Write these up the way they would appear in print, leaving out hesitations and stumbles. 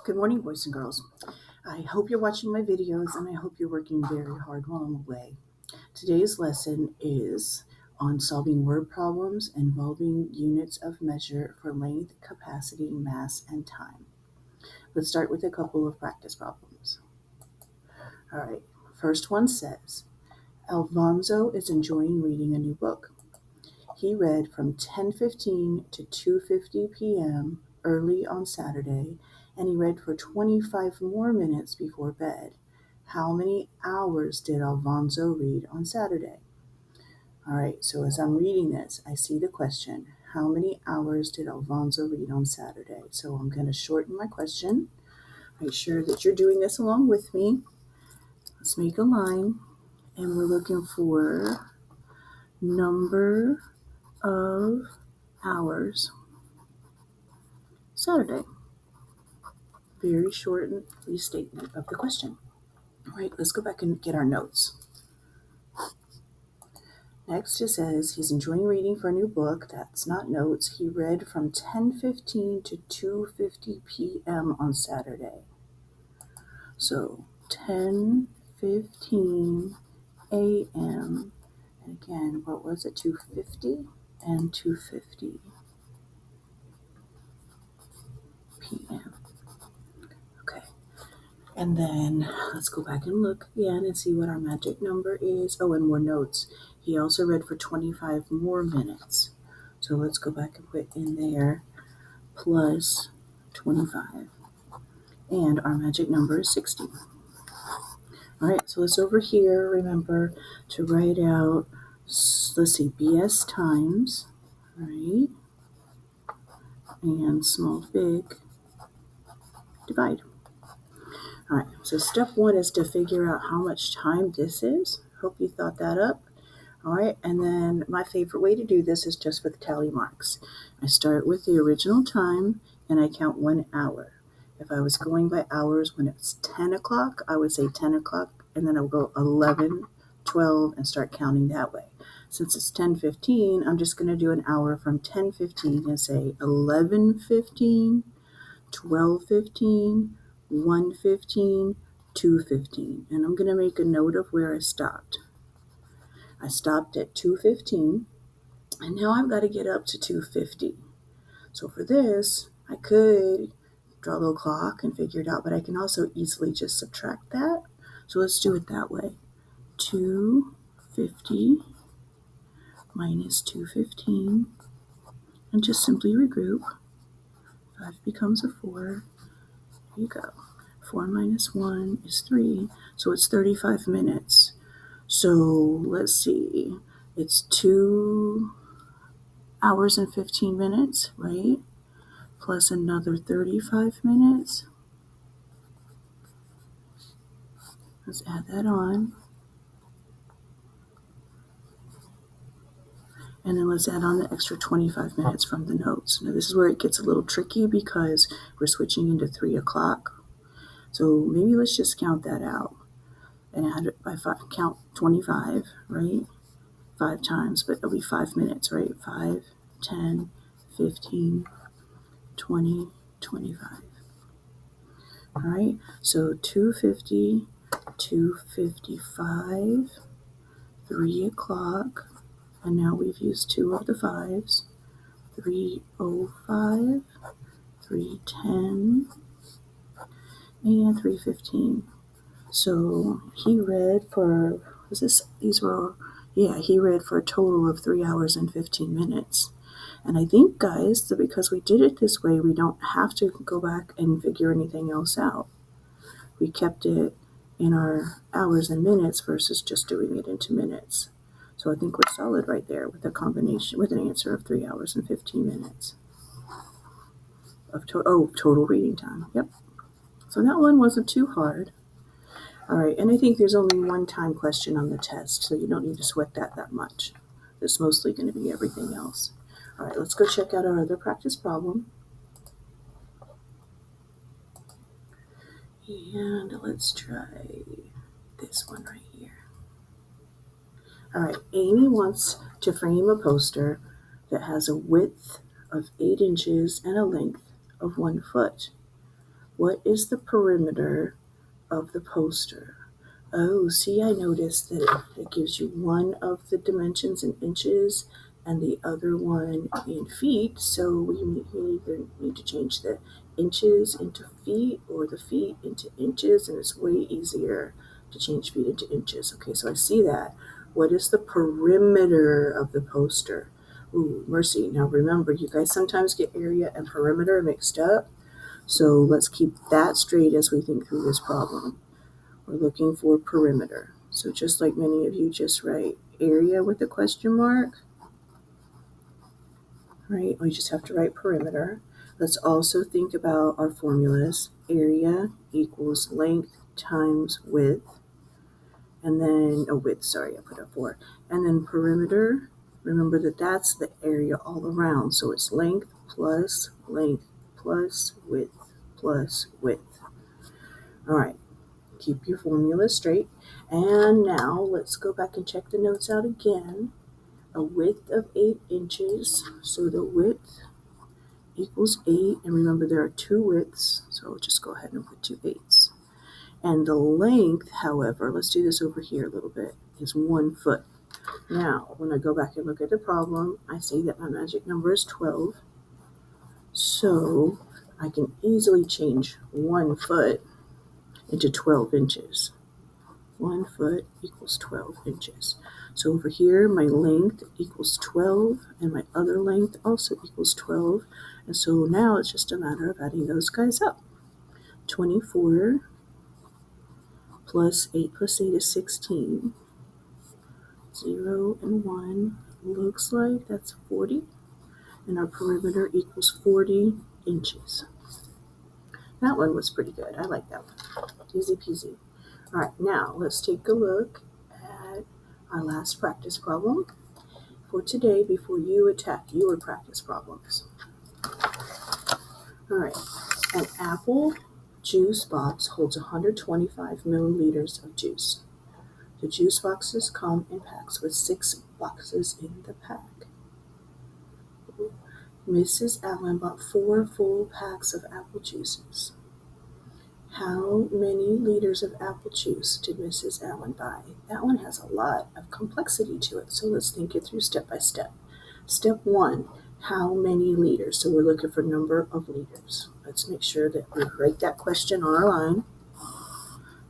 Good morning, boys and girls. I hope you're watching my videos and I hope you're working very hard while I'm away. Today's lesson is on solving word problems involving units of measure for length, capacity, mass, and time. Let's start with a couple of practice problems. All right, first one says, Alfonso is enjoying reading a new book. He read from 10:15 to 2:50 p.m. early on Saturday, and he read for 25 more minutes before bed. How many hours did Alfonso read on Saturday? All right, so as I'm reading this, I see the question. How many hours did Alfonso read on Saturday? So I'm going to shorten my question. Make sure that you're doing this along with me. Let's make a line, and we're looking for number of hours Saturday. Very short and restatement of the question. All right, let's go back and get our notes. Next, it says he's enjoying reading for a new book. That's not notes. He read from 10:15 to 2:50 p.m. on Saturday. So 10:15 a.m. And again, what was it? 2:50 and 2:50 p.m. Okay. And then let's go back and look again and see what our magic number is. Oh, and more notes. He also read for 25 more minutes. So let's go back and put in there plus 25. And our magic number is 60. All right, so let's over here remember to write out, let's see, BS times, right? And small to big, divide. All right, so step one is to figure out how much time this is. Hope you thought that up. All right, and then my favorite way to do this is just with tally marks. I start with the original time and I count 1 hour. If I was going by hours when it's 10 o'clock, I would say 10 o'clock and then I would go 11, 12 and start counting that way. Since it's 10:15, I'm just going to do an hour from 10:15 and say 11:15, 12:15, 1:15, 2:15. And I'm going to make a note of where I stopped. I stopped at 2:15, and now I've got to get up to 2:50. So for this, I could draw a little clock and figure it out, but I can also easily just subtract that. So let's do it that way. 2:50 minus 2:15, and just simply regroup. 5 becomes a 4. There you go. 4 minus 1 is 3, so it's 35 minutes. So let's see, it's 2 hours and 15 minutes, right? Plus another 35 minutes. Let's add that on. And then let's add on the extra 25 minutes from the notes. Now this is where it gets a little tricky because we're switching into 3 o'clock. So maybe let's just count that out and add it by 5, count 25, right? 5 times, but it'll be 5 minutes, right? 5, 10, 15, 20, 25. All right, so 2:50, 2:55, 3 o'clock, and now we've used 2 of the 5s, 3:05, 3:10, and 3:15. So he read for, he read for a total of 3 hours and 15 minutes. And I think, guys, that because we did it this way, we don't have to go back and figure anything else out. We kept it in our hours and minutes versus just doing it into minutes. So I think we're solid right there with a combination, with an answer of 3 hours and 15 minutes of total reading time. Yep. So that one wasn't too hard. All right, and I think there's only one time question on the test, so you don't need to sweat that much. It's mostly going to be everything else. All right, let's go check out our other practice problem. And let's try this one right here. All right, Amy wants to frame a poster that has a width of 8 inches and a length of 1 foot. What is the perimeter of the poster? Oh, see, I noticed that it gives you one of the dimensions in inches and the other one in feet. So we either need to change the inches into feet or the feet into inches, and it's way easier to change feet into inches. Okay, so I see that. What is the perimeter of the poster? Ooh, mercy. Now remember, you guys sometimes get area and perimeter mixed up. So let's keep that straight as we think through this problem. We're looking for perimeter. So just like many of you just write area with a question mark, right? We just have to write perimeter. Let's also think about our formulas. Area equals length times width. And then, width, sorry, I put up 4. And then perimeter, remember that that's the area all around. So it's length plus width plus width. All right. Keep your formula straight. And now let's go back and check the notes out again. A width of 8 inches. So the width equals 8. And remember there are 2 widths. So I'll just go ahead and put 2 8s. And the length, however, let's do this over here a little bit, is 1 foot. Now, when I go back and look at the problem, I see that my magic number is 12. So I can easily change 1 foot into 12 inches. 1 foot equals 12 inches. So over here, my length equals 12, and my other length also equals 12. And so now it's just a matter of adding those guys up. 24 plus 8 is 16. 0 and 1 looks like that's 40. And our perimeter equals 40 inches. That one was pretty good. I like that one. Easy peasy. All right, now let's take a look at our last practice problem for today before you attack your practice problems. All right, an apple juice box holds 125 milliliters of juice. The juice boxes come in packs with 6 boxes in the pack. Mrs. Allen bought 4 full packs of apple juices. How many liters of apple juice did Mrs. Allen buy? That one has a lot of complexity to it, so let's think it through step by step. Step 1, how many liters? So we're looking for number of liters. Let's make sure that we write that question on our line.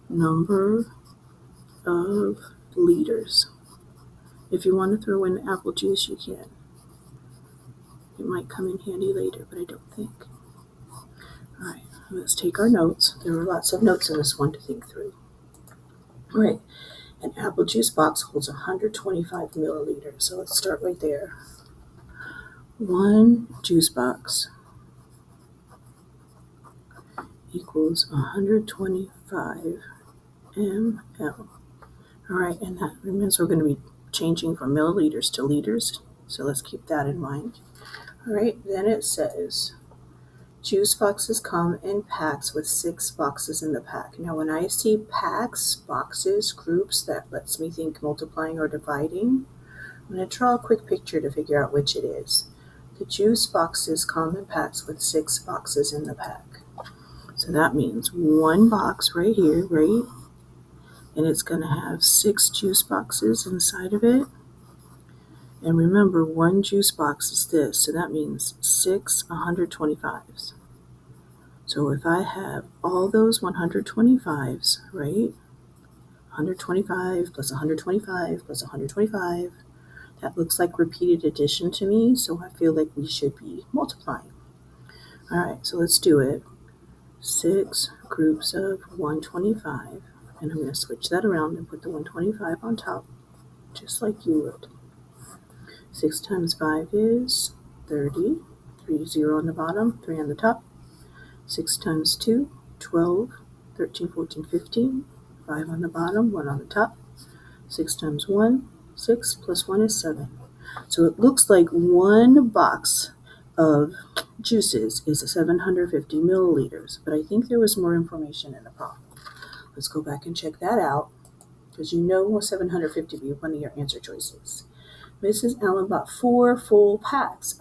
Number of liters. If you want to throw in apple juice, you can. It might come in handy later, but I don't think. All right, let's take our notes. There are lots of notes in this one to think through. All right, an apple juice box holds 125 milliliters. So let's start right there. 1 juice box equals 125 ml. All right, and that means we're going to be changing from milliliters to liters. So let's keep that in mind. All right, then it says juice boxes come in packs with 6 boxes in the pack. Now, when I see packs, boxes, groups, that lets me think multiplying or dividing. I'm going to draw a quick picture to figure out which it is. The juice boxes come in packs with 6 boxes in the pack. So that means 1 box right here, right? And it's going to have 6 juice boxes inside of it. And remember, 1 juice box is this, so that means 6 125s. So if I have all those 125s, right? 125 plus 125 plus 125, that looks like repeated addition to me, so I feel like we should be multiplying. All right, so let's do it. 6 groups of 125, and I'm going to switch that around and put the 125 on top, just like you would. 6 times 5 is 30. 3 0 on the bottom, 3 on the top. 6 times 2, 12. 13, 14, 15. 5 on the bottom, 1 on the top. 6 times 1, 6 plus 1 is 7. So it looks like 1 box of juices is 750 milliliters, but I think there was more information in the problem. Let's go back and check that out, because you know 750 would be one of your answer choices. Mrs. Allen bought 4 full packs.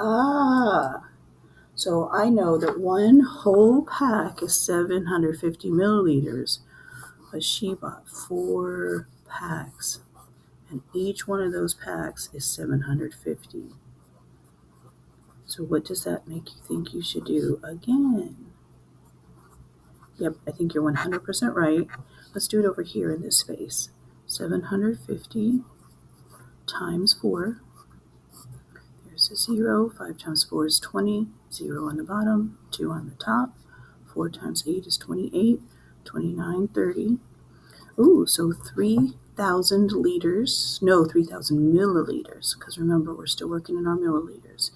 So I know that one whole pack is 750 milliliters, but she bought 4 packs, and each one of those packs is 750. So what does that make you think you should do again? Yep, I think you're 100% right. Let's do it over here in this space. 750 times 4. There's a 0. 5 times 4 is 20. 0 on the bottom, 2 on the top. 4 times 8 is 28. 29, 30. Ooh, so 3,000 liters. No, 3,000 milliliters. Because remember, we're still working in our milliliters.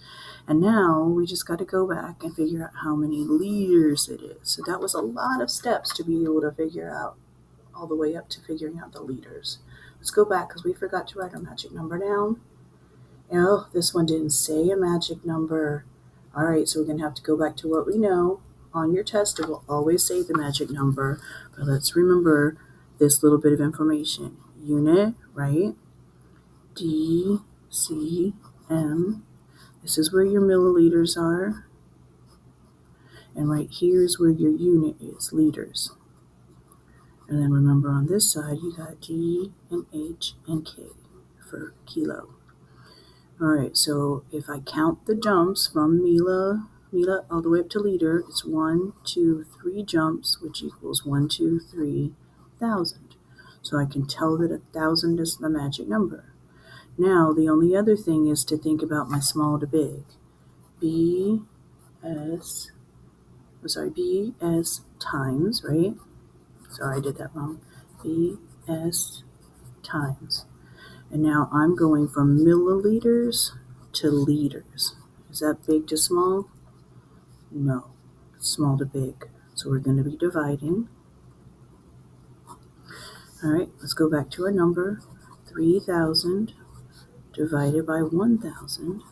And now we just got to go back and figure out how many liters it is. So that was a lot of steps to be able to figure out all the way up to figuring out the liters. Let's go back because we forgot to write our magic number down. Oh, this one didn't say a magic number. All right, so we're going to have to go back to what we know. On your test, it will always say the magic number. But let's remember this little bit of information. Unit, right? D, C, M. This is where your milliliters are. And right here is where your unit is, liters. And then remember on this side, you got G and H and K for kilo. All right, so if I count the jumps from Mila all the way up to liter, it's 1, 2, 3 jumps, which equals 1, 2, 3, 1,000. So I can tell that 1,000 is the magic number. Now, the only other thing is to think about my small to big. BS times, right? Sorry, I did that wrong. BS times. And now I'm going from milliliters to liters. Is that big to small? No, small to big. So we're going to be dividing. All right, let's go back to our number. 3,000 divided by 1,000.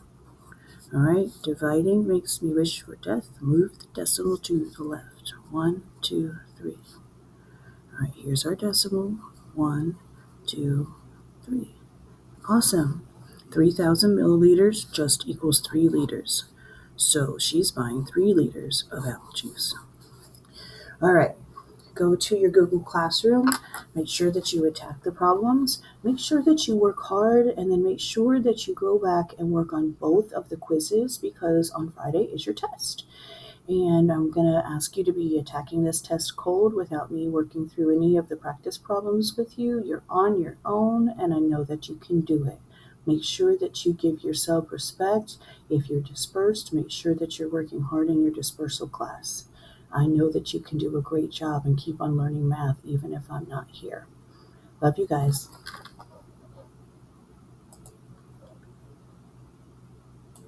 All right, dividing makes me wish for death. Move the decimal to the left. 1, 2, 3. All right, here's our decimal. 1, 2, 3. Awesome. 3,000 milliliters just equals 3 liters. So she's buying 3 liters of apple juice. All right. Go to your Google Classroom. Make sure that you attack the problems. Make sure that you work hard, and then make sure that you go back and work on both of the quizzes because on Friday is your test. And I'm going to ask you to be attacking this test cold without me working through any of the practice problems with you. You're on your own, and I know that you can do it. Make sure that you give yourself respect. If you're dispersed, make sure that you're working hard in your dispersal class. I know that you can do a great job and keep on learning math even if I'm not here. Love you guys.